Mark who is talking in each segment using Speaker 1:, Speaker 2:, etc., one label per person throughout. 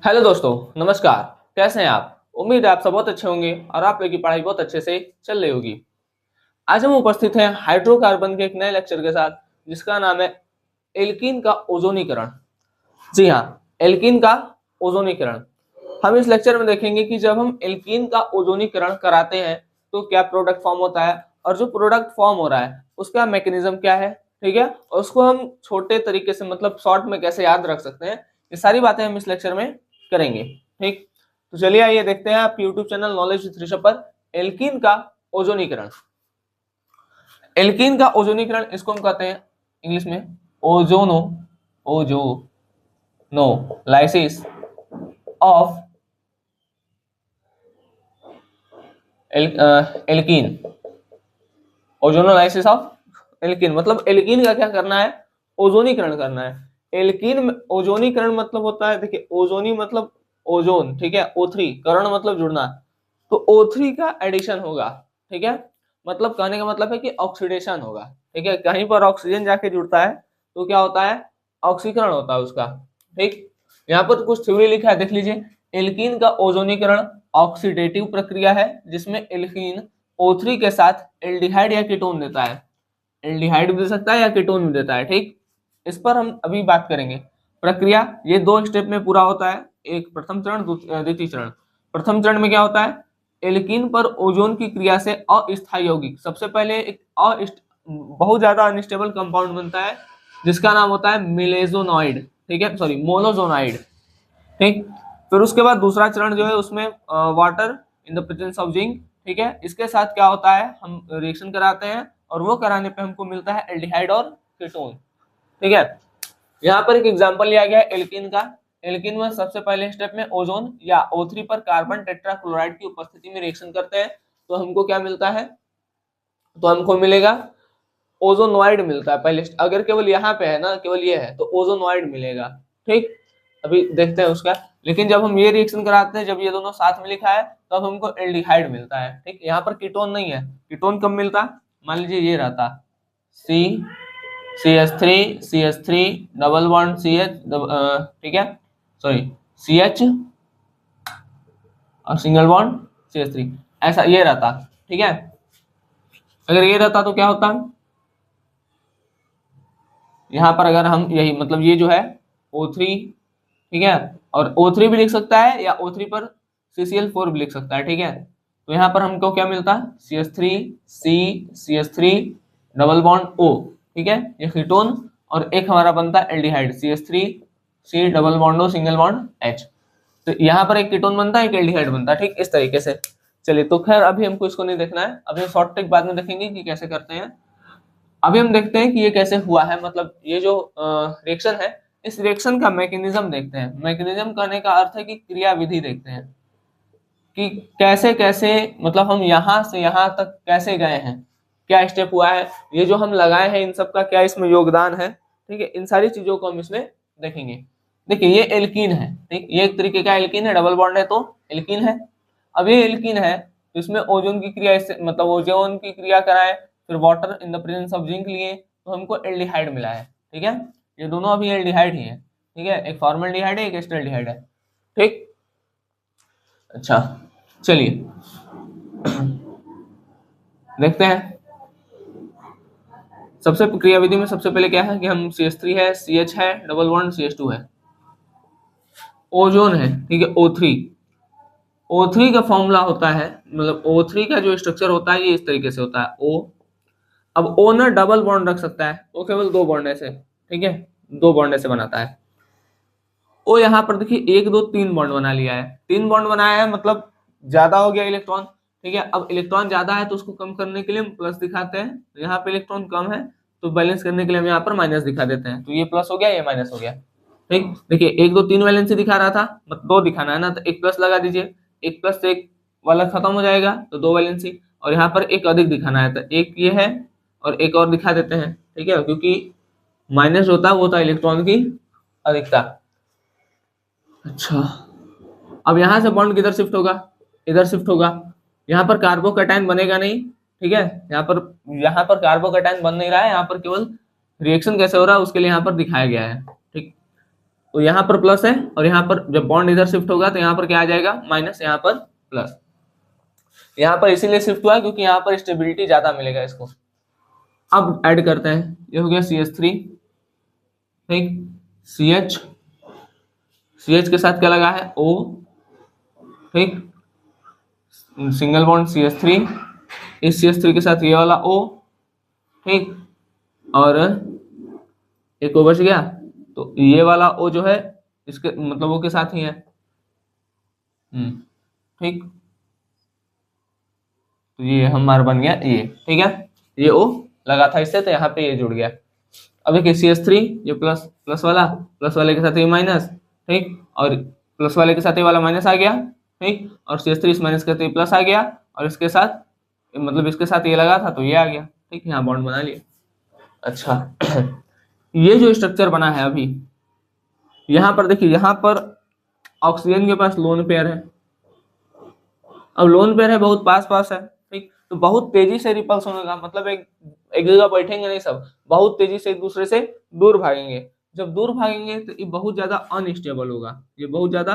Speaker 1: Hello दोस्तों, नमस्कार। कैसे हैं आप? उम्मीद है आप सब बहुत अच्छे होंगे और आप लोगों की पढ़ाई बहुत अच्छे से चल रही होगी। आज हम उपस्थित हैं हाइड्रोकार्बन के एक नए लेक्चर के साथ, जिसका नाम है एल्कीन का ओजोनीकरण। जी हाँ, एल्कीन का ओजोनीकरण। हम इस लेक्चर में देखेंगे कि जब हम एल्कीन का ओजोनीकरण कराते हैं तो क्या प्रोडक्ट फॉर्म होता है, और जो प्रोडक्ट फॉर्म हो रहा है उसका मैकेनिज्म क्या है। ठीक है, और उसको हम छोटे तरीके से मतलब शॉर्ट में कैसे याद रख सकते हैं, ये सारी बातें हम इस लेक्चर में करेंगे। ठीक, तो चलिए आइए देखते हैं आपके YouTube channel knowledge with Rishabh पर एल्कीन का ओजोनीकरण। एल्कीन का ओजोनीकरण इसको हम कहते हैं इंग्लिश में ओजोनो ozonolysis of alkene. Ozonolysis of alkene मतलब एल्कीन का क्या करना है, ओजोनीकरण करना है। एल्कीन में ओजोनीकरण मतलब होता है, देखिए ओजोनी मतलब ओजोन, ठीक है, O3 करण मतलब जुड़ना, तो O3 का एडिशन होगा। ठीक है, मतलब कहने का मतलब है कि ऑक्सीडेशन होगा। ठीक है, कहीं पर ऑक्सीजन जाके जुड़ता है तो क्या होता है, ऑक्सीकरण होता है उसका। ठीक, यहाँ पर कुछ थ्योरी लिखा है, देख लीजिए। एल्कीन का ओजोनीकरण ऑक्सीडेटिव प्रक्रिया है जिसमें एल्कीन O3 के साथ एल्डिहाइड या कीटोन देता है। एल्डिहाइड भी दे सकता है या कीटोन भी देता है। ठीक, इस पर हम अभी बात करेंगे। प्रक्रिया ये दो स्टेप में पूरा होता है, एक प्रथम चरण द्वितीय चरण। प्रथम चरण में क्या होता है, एल्कीन पर ओजोन की क्रिया से अस्थायी यौगिक सबसे पहले एक बहुत ज्यादा अनस्टेबल कंपाउंड बनता है जिसका नाम होता है मिलेजोनॉइड। ठीक है, सॉरी मोनोजोनाइड। ठीक, फिर उसके बाद दूसरा चरण जो है उसमें water in the presence of zinc. ठीक है, इसके साथ क्या होता है, हम रिएक्शन कराते हैं और वो कराने पे हमको मिलता है एल्डिहाइड और कीटोन। ठीक है, यहाँ पर एक एग्जांपल लिया गया है एल्कीन का। एल्कीन में सबसे पहले स्टेप में ओजोन या O3 पर कार्बन टेट्राक्लोराइड की उपस्थिति में रिएक्शन करते हैं तो हमको क्या मिलता है, तो हमको मिलेगा ओजोनोइड मिलता है पहले। अगर केवल यहाँ पे है ना, केवल ये है तो ओजोनोइड मिलेगा। ठीक, अभी देखते हैं उसका। लेकिन जब हम ये रिएक्शन कराते हैं, जब ये दोनों साथ में लिखा है तब हमको एल्डिहाइड मिलता है। ठीक, यहाँ पर कीटोन नहीं है। कीटोन कब मिलता, मान लीजिए ये रहता C C H three double bond CH, ठीक है, सॉरी CH और सिंगल बॉन्ड CH3, ऐसा ये रहता। ठीक है, अगर ये रहता तो क्या होता, यहाँ पर अगर हम यही मतलब ये जो है O3, ठीक है, और O3 भी लिख सकता है या O3 पर CCl4 भी लिख सकता है। ठीक है, तो यहाँ पर हमको क्या मिलता है, CH3 डबल बॉन्ड O। ठीक है, ये कीटोन, और एक हमारा बनता है aldehyde CH3C double bond O single bond H। तो यहाँ पर एक कीटोन बनता है, एक एल्डिहाइड बनता है। ठीक, इस तरीके से। चलिए, तो खैर अभी हमको इसको नहीं देखना है, अभी शॉर्ट ट्रिक बाद में देखेंगे कि कैसे करते हैं। अभी हम देखते हैं कि ये कैसे हुआ है, मतलब ये जो रिएक्शन है, इस रिएक्शन का मैकेनिज्म देखते हैं। मैकेनिज्म करने का अर्थ है कि क्रिया विधि देखते हैं कि कैसे कैसे, मतलब हम यहाँ से यहाँ तक कैसे गए हैं, क्या स्टेप हुआ है, ये जो हम लगाए हैं इन सब का क्या इसमें योगदान है। ठीक है, इन सारी चीजों को हम इसमें देखेंगे। देखिए ये एल्कीन है। ठीक, ये एक तरीके का एल्कीन है, डबल बॉन्ड है तो एल्कीन है। अब ये एल्कीन है तो इसमें ओजोन की क्रिया, इससे मतलब ओजोन की क्रिया कराए, फिर water in the presence of zinc लिए तो हमको एल्डिहाइड मिला है। ठीक है, ये दोनों अभी एल्डिहाइड ही है। ठीक है, एक फॉर्मल्डिहाइड है, एक एस्टल्डिहाइड है। ठीक, अच्छा, चलिए देखते हैं। सबसे क्रियाविधि में सबसे पहले क्या है कि हम CH3 है, CH है, डबल बॉन्ड CH2 है, ओजोन है, ठीक है, O3। O3 का फॉर्मूला होता है, मतलब O3 का जो स्ट्रक्चर होता है ये इस तरीके से होता है O। अब O ना डबल बॉन्ड रख सकता है, वो केवल दो बॉन्ड ऐसे, ठीक है, दो बॉन्ड ऐसे बनाता है। O यहाँ पर देखिए एक दो तीन बॉन्ड बना लिया है, तीन बॉन्ड बनाया है मतलब ज्यादा हो गया इलेक्ट्रॉन। ठीक है, अब इलेक्ट्रॉन ज्यादा है तो उसको कम करने के लिए हम प्लस दिखाते हैं, तो यहाँ पे इलेक्ट्रॉन कम है तो बैलेंस करने के लिए हम यहाँ पर माइनस दिखा देते हैं, तो ये प्लस हो गया, ये माइनस हो गया। ठीक, देखिए एक दो तीन वैलेंसी दिखा रहा था, मतलब दो दिखाना है ना, तो एक प्लस लगा दीजिए, एक प्लस से एक वाला खत्म हो जाएगा तो दो वैलेंसी, और यहाँ पर एक अधिक दिखाना है तो एक ये है और एक और दिखा देते हैं। ठीक है, क्योंकि माइनस होता है वो था इलेक्ट्रॉन की अधिकता। अच्छा, अब यहाँ से बॉन्ड किधर शिफ्ट होगा, इधर शिफ्ट होगा। यहाँ पर कार्बोकैटायन बनेगा नहीं। ठीक है, यहाँ पर कार्बोकैटायन बन नहीं रहा है, यहाँ पर केवल रिएक्शन कैसे हो रहा है उसके लिए यहाँ पर दिखाया गया है। ठीक, तो यहाँ पर प्लस है और यहाँ पर जब बॉन्ड इधर शिफ्ट होगा तो यहाँ पर क्या आ जाएगा माइनस, यहाँ पर प्लस। यहाँ पर इसीलिए शिफ्ट हुआ क्योंकि यहाँ पर स्टेबिलिटी ज्यादा मिलेगा इसको। अब ऐड करते हैं, ये हो गया CH3, ठीक, CH के साथ क्या लगा है O, ठीक, सिंगल बॉन्ड CH3, इस CH3 के साथ ये वाला O, ठीक, और एक O बच गया, तो ये वाला O जो है इसके मतलब O के साथ ही है, ठीक, तो ये हमारा बन गया ये, ठीक है, ये O लगा था इससे तो यहाँ पे ये जुड़ गया। अब देखिए CH3 ये प्लस, प्लस वाले के साथ ये माइनस, ठीक, और प्लस वाले के साथ ये वाला माइनस आ गया, ठीक, और CH3 इस माइनस के साथ ये प्लस आ गया, और इसके साथ मतलब इसके साथ ये लगा था तो ये आ गया, ठीक, यहाँ बॉन्ड बना लिया। अच्छा ये जो स्ट्रक्चर बना है अभी, यहाँ पर देखिए, यहाँ पर ऑक्सीजन के पास लोन पेयर है, अब लोन पेयर है बहुत पास पास है, ठीक, तो बहुत तेजी से रिपल्स होने का मतलब एक जगह बैठेंगे नहीं, सब बहुत तेजी से एक दूसरे से दूर भागेंगे। जब दूर भागेंगे तो ये बहुत ज्यादा अनस्टेबल होगा, ये बहुत ज्यादा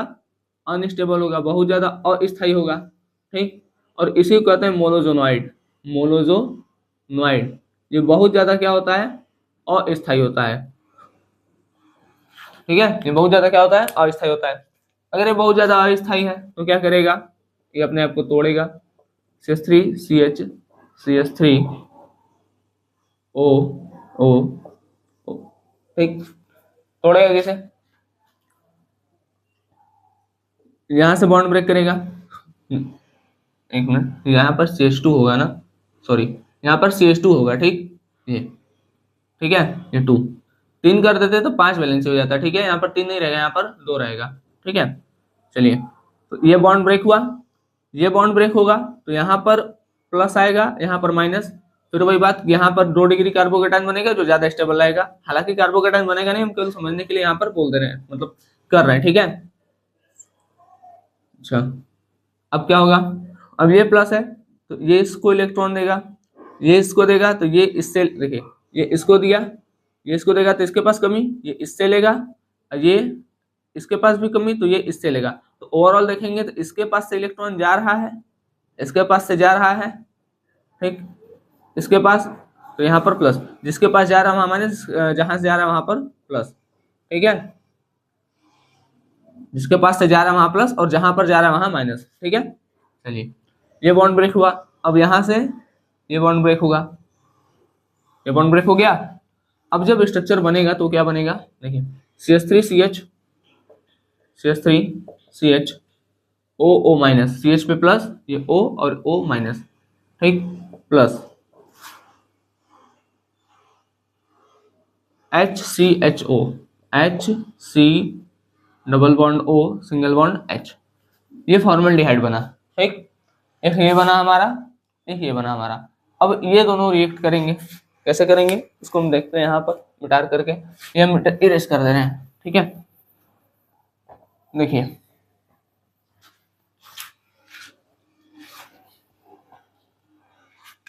Speaker 1: अनस्टेबल होगा, बहुत ज्यादा अस्थायी होगा, ठीक, और इसी को कहते हैं मोनोजोनॉइड, मोनोजोनॉइड, ये बहुत ज्यादा क्या होता है अस्थायी होता है, ठीक है, ये बहुत ज्यादा क्या होता है अस्थायी होता है। अगर ये बहुत ज्यादा अस्थायी है तो क्या करेगा, ये अपने आप को तोड़ेगा, CH3 CH CH3 O O O, ठीक, तोड़ेगा कैसे, यहां से बॉन्ड ब्रेक करेगा, एक मिनट, यहाँ पर CH2 होगा ना, सॉरी यहाँ पर CH2 होगा, ठीक, ये ठीक है, ये 2 3 कर देते तो 5 बैलेंस हो जाता, ठीक है, यहाँ पर 3 नहीं रहेगा, यहाँ पर 2 रहेगा, ठीक है। चलिए, तो ये बॉन्ड ब्रेक हुआ, ये बॉन्ड ब्रेक होगा तो यहाँ पर प्लस आएगा, यहाँ पर माइनस, फिर वही बात, यहाँ पर 2 डिग्री कार्बोकेटाइन बनेगा जो ज्यादा स्टेबल रहेगा, हालांकि कार्बोकेटाइन बनेगा नहीं, हम केवल समझने के लिए यहाँ पर बोल दे रहे हैं, मतलब कर रहे हैं, ठीक है। अच्छा, अब क्या होगा, अब ये प्लस है तो ये इसको इलेक्ट्रॉन देगा, ये इसको देगा तो ये इससे, देखिए ये इसको दिया, ये इसको देगा तो इसके पास कमी, ये इससे लेगा, और ये इसके पास भी कमी तो ये इससे लेगा, तो ओवरऑल देखेंगे तो इसके पास से इलेक्ट्रॉन जा रहा है, इसके पास से जा रहा है, ठीक, इसके पास, तो यहाँ पर प्लस, जिसके पास जा रहा है वहां माइनस, जहां से जा रहा है वहां पर प्लस, ठीक है, जिसके पास से जा रहा है वहां प्लस और जहां पर जा रहा है वहां माइनस, ठीक है। चलिए, ये बॉन्ड ब्रेक हुआ, अब यहां से ये बॉन्ड ब्रेक होगा, ये बॉन्ड ब्रेक हो गया। अब जब स्ट्रक्चर बनेगा तो क्या बनेगा, देखिए CH3 CH CH3 CH O O minus, CH पे प्लस, ये O और O माइनस, ठीक, plus HCHO HC double bond O single bond H, ये फॉर्मल्डिहाइड बना, ठीक, एक ये बना हमारा, एक ये बना हमारा। अब ये दोनों रिएक्ट करेंगे, कैसे करेंगे इसको हम देखते हैं, यहाँ पर मिटार करके ये हम इरेज कर दे रहे हैं, ठीक है। देखिए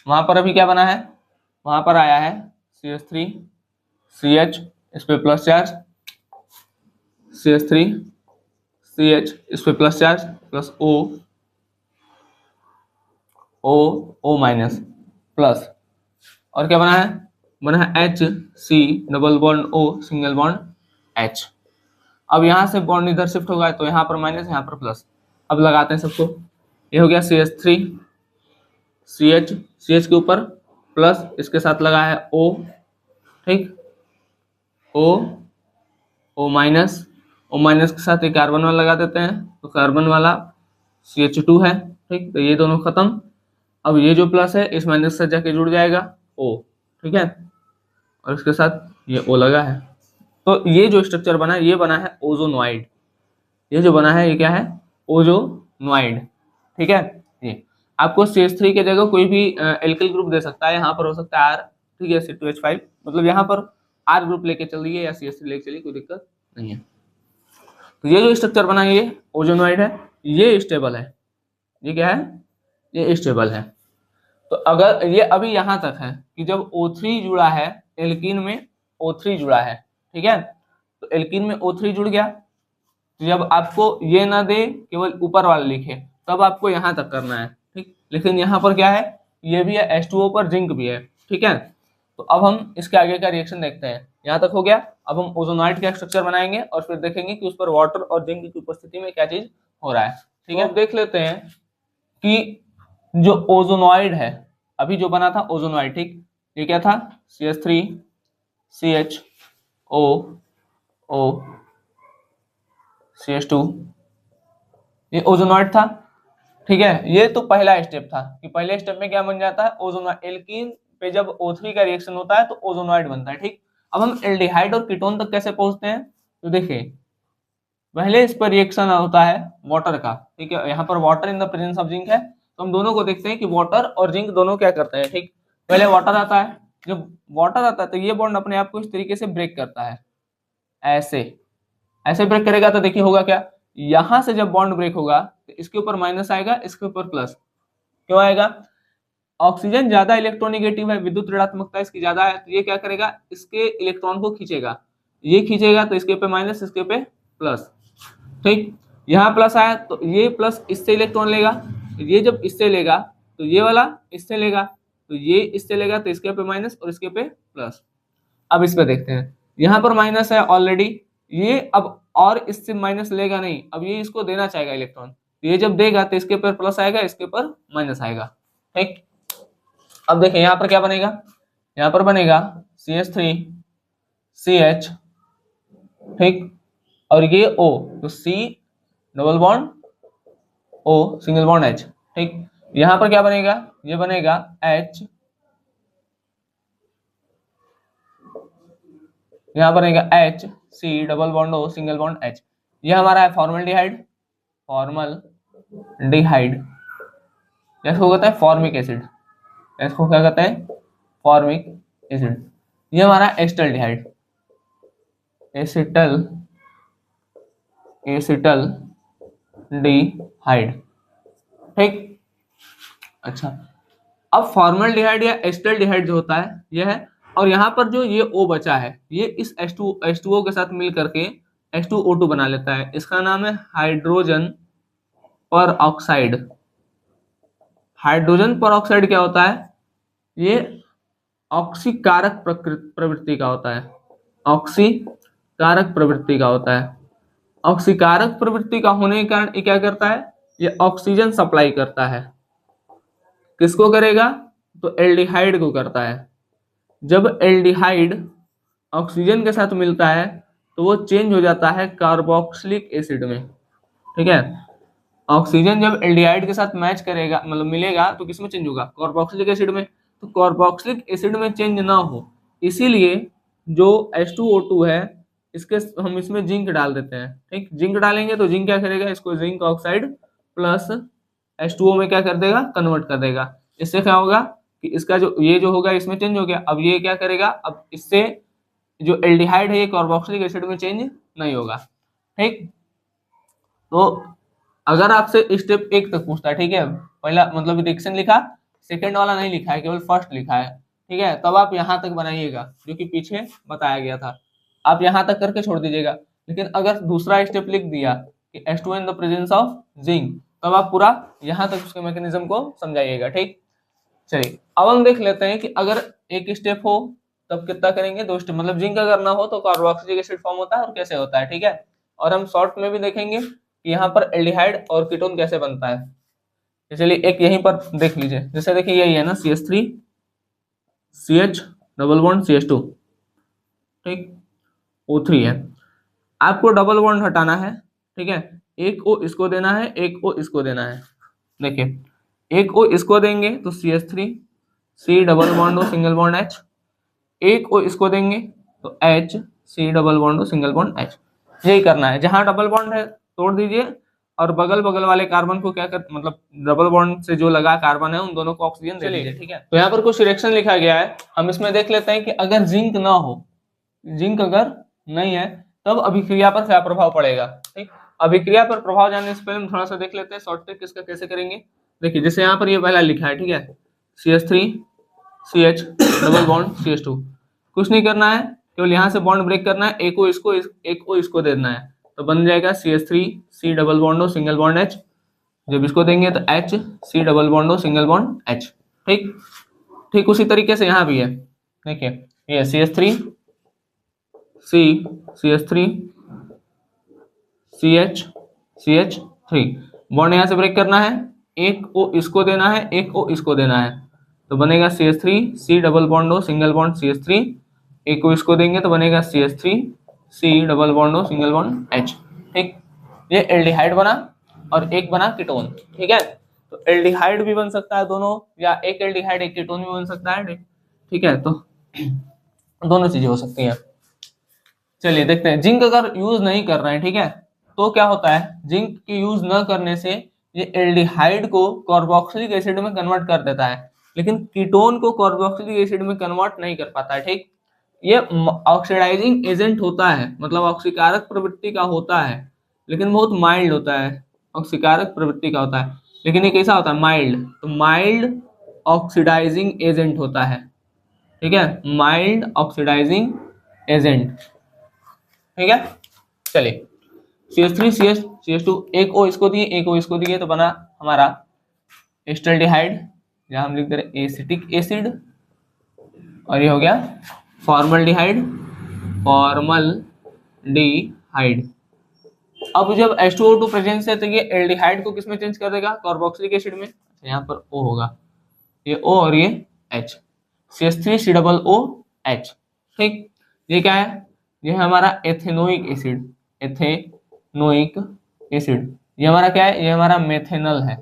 Speaker 1: वहां पर अभी क्या बना है, वहां पर आया है CH3 CH, इस पे प्लस चार्ज, CH3 CH, इस पे plus charge, plus O O O minus, plus, और क्या बना है HC double bond O single bond H। अब यहाँ से बॉन्ड इधर शिफ्ट होगा तो यहाँ पर माइनस, यहाँ पर प्लस। अब लगाते हैं सबको, ये हो गया CH3 CH, CH के ऊपर प्लस, इसके साथ लगा है O, ठीक, O O minus, O minus के साथ एक कार्बन वाला लगा देते हैं तो कार्बन वाला CH2 है, ठीक, तो ये दोनों खत्म। अब ये जो प्लस है इस माइनस से जाके जुड़ जाएगा O, ठीक है, और इसके साथ ये O लगा है, तो ये जो स्ट्रक्चर बना है ये बना है ओजोनॉइड, ये जो बना है ये क्या है ओजोनॉइड, ठीक है। ये आपको CH3 के जगह कोई भी एल्किल ग्रुप दे सकता है, यहाँ पर हो सकता है R, ठीक है, C2H5, मतलब यहाँ पर R ग्रुप लेके चलिए या CH3 लेके चलिए, कोई दिक्कत नहीं है। तो ये जो स्ट्रक्चर बना है ये ओजोनॉइड है, ये स्टेबल है, ये क्या है, ये स्टेबल है। तो अगर ये अभी यहाँ तक है कि जब O3 जुड़ा है एल्कीन में, O3 जुड़ा है, ठीक है, तो तो एल्कीन में O3 जुड़ गया। तो जब आपको ये ना दे, केवल ऊपर वाला लिखे, तब आपको यहाँ तक करना है, ठीक। लेकिन यहाँ पर क्या है, ये भी है, H2O पर जिंक भी है, ठीक है। तो अब हम इसके आगे का रिएक्शन देखते हैं। यहाँ तक हो गया। अब हम ओजोनॉइड का स्ट्रक्चर बनाएंगे और फिर देखेंगे कि उस पर वाटर और जिंक की उपस्थिति में क्या चीज हो रहा है, ठीक है। अब देख लेते हैं कि जो ओजोनॉइड है, अभी जो बना था ओजोनॉइड, ठीक, ये क्या था, CH3 CHO O CH2, ये ओजोनॉइड था, ठीक है। ये तो पहला स्टेप था कि पहले स्टेप में क्या बन जाता है, ओजोनॉइड। एल्कीन पे जब O3 का रिएक्शन होता है तो ओजोनॉइड बनता है, ठीक। अब हम एल्डिहाइड और कीटोन तक कैसे पहुंचते हैं, तो देखिए पहले इस पर रिएक्शन होता है वाटर का, ठीक है। यहाँ पर water in the presence of zinc है, तो हम दोनों को देखते हैं कि वाटर और जिंक दोनों क्या करते हैं, ठीक। पहले वाटर आता है, जब वाटर आता है तो ये बॉन्ड अपने आप को इस तरीके से ब्रेक करता है, ऐसे ऐसे ब्रेक करेगा। तो देखिए होगा क्या, यहां से जब बॉन्ड ब्रेक होगा तो इसके ऊपर माइनस आएगा, इसके ऊपर प्लस। क्यों आएगा, ऑक्सीजन ज्यादा इलेक्ट्रोनिगेटिव है, विद्युत ऋणात्मकता इसकी ज्यादा है, तो ये क्या करेगा, इसके इलेक्ट्रॉन को खींचेगा, ये खींचेगा तो इसके पे माइनस, इसके पे प्लस, ठीक। यहाँ प्लस आया तो ये प्लस इससे इलेक्ट्रॉन लेगा, ये जब इससे लेगा तो ये वाला इससे लेगा, तो ये इससे लेगा तो इसके पे माइनस और इसके पे प्लस। अब इस पे देखते हैं, यहाँ पर माइनस है ऑलरेडी, ये अब और इससे माइनस लेगा नहीं, अब ये इसको देना चाहेगा इलेक्ट्रॉन, ये जब देगा तो इसके ऊपर प्लस आएगा, इसके ऊपर माइनस आएगा, ठीक। अब देखिए यहाँ पर क्या बनेगा, यहाँ पर बनेगा CH3 CH, ठीक, और ये O, तो C double bond O single bond H, ठीक। यहाँ पर क्या बनेगा, ये बनेगा H, यहाँ बनेगा H C double bond O single bond H। ये हमारा है फॉर्मल्डिहाइड, फॉर्मल्डिहाइड, इसको कहते हैं फॉर्मिक एसिड, इसको क्या कहते हैं, फॉर्मिक एसिड। ये हमारा एसिटल्डिहाइड, एसिटल एसिटल्डिहाइड, ठीक। अच्छा, अब फॉर्मल्डिहाइड या एसिटल्डिहाइड जो होता है यह है, और यहाँ पर जो ये O बचा है, ये इस H2O के साथ मिल करके H2O2 बना लेता है। इसका नाम है हाइड्रोजन पर ऑक्साइड। हाइड्रोजन पर ऑक्साइड क्या होता है, ये ऑक्सीकारक प्रवृत्ति का होता है, ऑक्सीकारक प्रवृत्ति का होता है। ऑक्सीकारक प्रवृत्ति का होने के कारण ये क्या करता है, ये ऑक्सीजन सप्लाई करता है, किसको करेगा, तो एल्डिहाइड को करता है। जब एल्डिहाइड ऑक्सीजन के साथ मिलता है तो वो चेंज हो जाता है कार्बोक्सिलिक एसिड में, ठीक है। ऑक्सीजन जब एल्डिहाइड के साथ मैच करेगा, मतलब मिलेगा, तो किस में चेंज होगा, कार्बोक्सिलिक एसिड में। तो कार्बोक्सिलिक एसिड में चेंज ना हो इसीलिए जो H2O2 है, इसके हम इसमें जिंक डाल देते हैं, ठीक। जिंक डालेंगे तो जिंक क्या करेगा, इसको जिंक ऑक्साइड प्लस H2O में क्या कर देगा, कन्वर्ट कर देगा। इससे क्या होगा कि इसका जो ये जो होगा इसमें चेंज हो गया। अब ये क्या करेगा, अब इससे जो एल्डिहाइड है ये कार्बोक्सिलिक एसिड में चेंज नहीं होगा, ठीक। तो अगर आपसे स्टेप 1 तक पूछता है, ठीक है, पहला मतलब रिएक्शन लिखा, सेकंड वाला नहीं लिखा है, केवल फर्स्ट लिखा है, ठीक है, तब आप यहाँ तक बनाइएगा जो कि पीछे बताया गया था, आप यहाँ तक करके छोड़ दीजिएगा। लेकिन अगर दूसरा स्टेप लिख दिया कि H2 in the presence of zinc, तब आप पूरा यहाँ तक उसके मैकेनिज्म को समझाइएगा, ठीक। चलिए अब हम देख लेते हैं कि अगर एक स्टेप हो तब कितना करेंगे, 2 स्टेप, मतलब जिंक अगर ना हो तो कार्बोक्सिलिक एसिड फॉर्म होता है और कैसे होता है, ठीक है। और हम शॉर्ट में भी देखेंगे कि यहाँ पर एल्डिहाइड और कीटोन कैसे बनता है। चलिए एक यहीं पर देख लीजिए, जैसे देखिए यही है ना, CH3 CH double bond CH2, ठीक, O3 है, आपको डबल बॉन्ड हटाना है, ठीक है। एक O इसको देना है, एक O इसको देना है। देखिए एक O इसको देंगे तो CH3 C double bond O single bond H, एक O इसको देंगे तो H C double bond O single bond H। यही करना है, जहां डबल बॉन्ड है तोड़ दीजिए और बगल बगल वाले कार्बन को क्या कर, मतलब डबल बॉन्ड से जो लगा कार्बन है उन दोनों को ऑक्सीजन दे दीजिए, ठीक है। तो यहाँ पर कुछ रिएक्शन लिखा गया है, हम इसमें देख लेते हैं कि अगर जिंक ना हो, जिंक अगर नहीं है तब अभिक्रिया पर क्या प्रभाव पड़ेगा, ठीक। अभिक्रिया पर प्रभाव जानने से पहले हम थोड़ा सा देख लेते हैं शॉर्ट ट्रिक इसका कैसे करेंगे। देखिए जैसे यहाँ पर ये पहला लिखा है, ठीक है, CH3 CH double bond CH2, कुछ नहीं करना है, केवल यहाँ से बॉन्ड ब्रेक करना है, एक को इसको एक को इसको देना है, तो बन जाएगा CH3 C डबल बॉन्ड हो सिंगल बॉन्ड H। जब इसको देंगे तो H C डबल बॉन्ड हो सिंगल बॉन्ड H। ठीक, ठीक उसी तरीके से यहाँ भी है, देखिए ये CH3 C CH3 CH CH3, bond यहाँ से ब्रेक करना है, एक को इसको देना है, एक को इसको देना है, तो बनेगा CH3 C डबल बॉन्ड हो सिंगल बॉन्ड CH3, एक को इसको देंगे तो बनेगा CH3 C डबल बॉन्ड हो सिंगल बॉन्ड H। ठीक, ये एल्डिहाइड बना और एक बना कीटोन। ठीक है, तो एल्डिहाइड भी बन सकता है दोनों, या एक एल्डिहाइड एक कीटोन भी बन सकता है। ठीक है, तो दोनों चीजें हो सकती हैं। चलिए देखते हैं, जिंक अगर यूज नहीं कर रहे हैं, ठीक है, तो क्या होता है, जिंक के यूज न करने से ये एल्डिहाइड को कार्बोक्सिलिक एसिड में कन्वर्ट कर देता है, लेकिन कीटोन को कार्बोक्सिलिक एसिड में कन्वर्ट नहीं कर पाता है। ठीक, ये ऑक्सीडाइजिंग एजेंट होता है, मतलब ऑक्सीकारक प्रवृत्ति का होता है, लेकिन बहुत माइल्ड होता है, ऑक्सीकारक प्रवृत्ति का होता है, लेकिन ये कैसा होता है, माइल्ड, तो माइल्ड ऑक्सीडाइजिंग एजेंट होता है। ठीक है, माइल्ड ऑक्सीडाइजिंग एजेंट। ठीक है, चलिए CH3 CH2, एक ओ इसको दिए एक ओ इसको दिए, तो बना हमारा एस्टल्डिहाइड, जहां हम लिख दे रहे एसिटिक एसिड, और ये हो गया फॉर्मल्डिहाइड, फॉर्मल्डिहाइड। अब जब H2O2 प्रेजेंस है तो ये एल्डिहाइड को किसमें चेंज कर देगा, कार्बोक्सिलिक एसिड में। यहाँ पर O होगा, ये O और ये H, CH3 C double O H। ठीक, ये क्या है, ये है हमारा एथेनोइक एसिड, एथेनोइक एसिड। ये हमारा क्या है, ये हमारा मेथेनल है,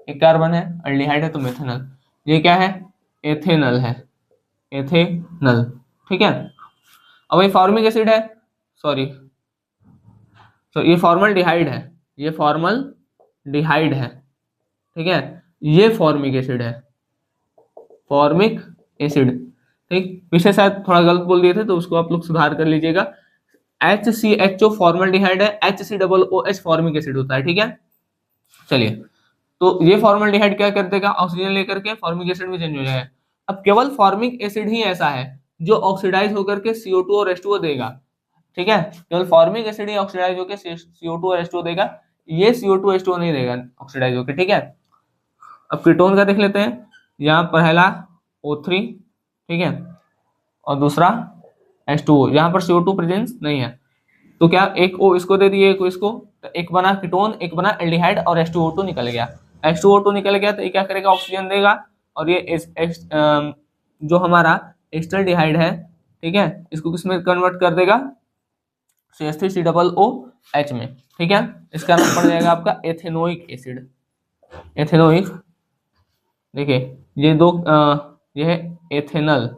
Speaker 1: एक कार्बन है, एल्डिहाइड है तो मेथेनल। ये क्या है, एथेनल है, एथेनल। ठीक है, अब ये फॉर्मिक एसिड है, सॉरी, तो ये फॉर्मल्डिहाइड है, ये फॉर्मल्डिहाइड है। ठीक है, ये फॉर्मिक एसिड है, फॉर्मिक एसिड। ठीक, पीछे शायद थोड़ा गलत बोल दिए थे, तो उसको आप लोग सुधार कर लीजिएगा। HCHO फॉर्मल्डिहाइड है, HCOOH फॉर्मिक एसिड होता है। ठीक है, चलिए, तो ये फॉर्मल्डिहाइड क्या कर देगा, ऑक्सीजन लेकर के फॉर्मिक एसिड में चेंज हो जाएगा। अब केवल फॉर्मिक एसिड ही ऐसा है जो ऑक्सीडाइज होकर के CO2 और H2O देगा। ठीक है, केवल फॉर्मिक एसिड ही ऑक्सीडाइज होकर CO2 और H2O देगा, ये CO2 H2O नहीं देगा ऑक्सीडाइज होकर। ठीक है, अब कीटोन का देख लेते हैं, यहाँ पहला O3, ठीक है, और दूसरा H2O, यहाँ पर CO2 प्रेजेंस नहीं है, तो क्या एक O इसको दे दिए, एक O इसको, तो एक बना कीटोन, एक बना एल्डिहाइड, और H2O2 निकल गया। H2O2 निकल गया तो ये क्या करेगा, ऑक्सीजन देगा, और ये जो हमारा एस्टल्डिहाइड है, ठीक है, इसको किसमें कन्वर्ट कर देगा, CH3 C double O H में। ठीक है, इसका नाम पड़ जाएगा आपका एथेनोइक एसिड, एथेनोइक। देखिए ये दो ये है एथेनल,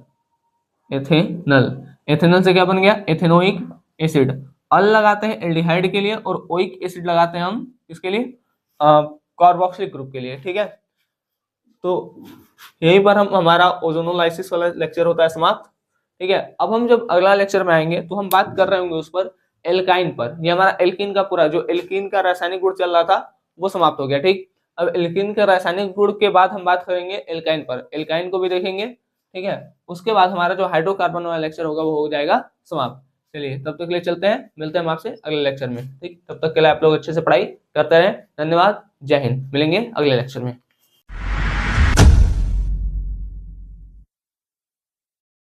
Speaker 1: एथेनल, एथेनल से क्या बन गया, एथेनोइक एसिड। अल लगाते हैं एल्डिहाइड के लिए, और ओइक एसिड लगाते हैं हम इसके लिए, कार्बोक्सिलिक ग्रुप के लिए। ठीक है, तो यहीं पर हम हमारा ओजोनोलाइसिस वाला लेक्चर होता है समाप्त। ठीक है, अब हम जब अगला लेक्चर में आएंगे तो हम बात कर रहे होंगे उस पर एल्काइन पर। ये हमारा एल्कीन का पूरा जो एल्कीन का रासायनिक गुण चल रहा था वो समाप्त हो गया। ठीक, अब एल्कीन के रासायनिक गुण के बाद हम बात करेंगे एल्काइन पर, एल्काइन को भी देखेंगे। ठीक है, उसके बाद हमारा जो हाइड्रोकार्बन वाला लेक्चर होगा वो हो जाएगा समाप्त। चलिए तब तक के लिए चलते हैं, मिलते हैं हम आपसे अगले लेक्चर में। ठीक, तब तक के लिए आप लोग अच्छे से पढ़ाई करते रहें। धन्यवाद, जय हिंद, मिलेंगे अगले लेक्चर में।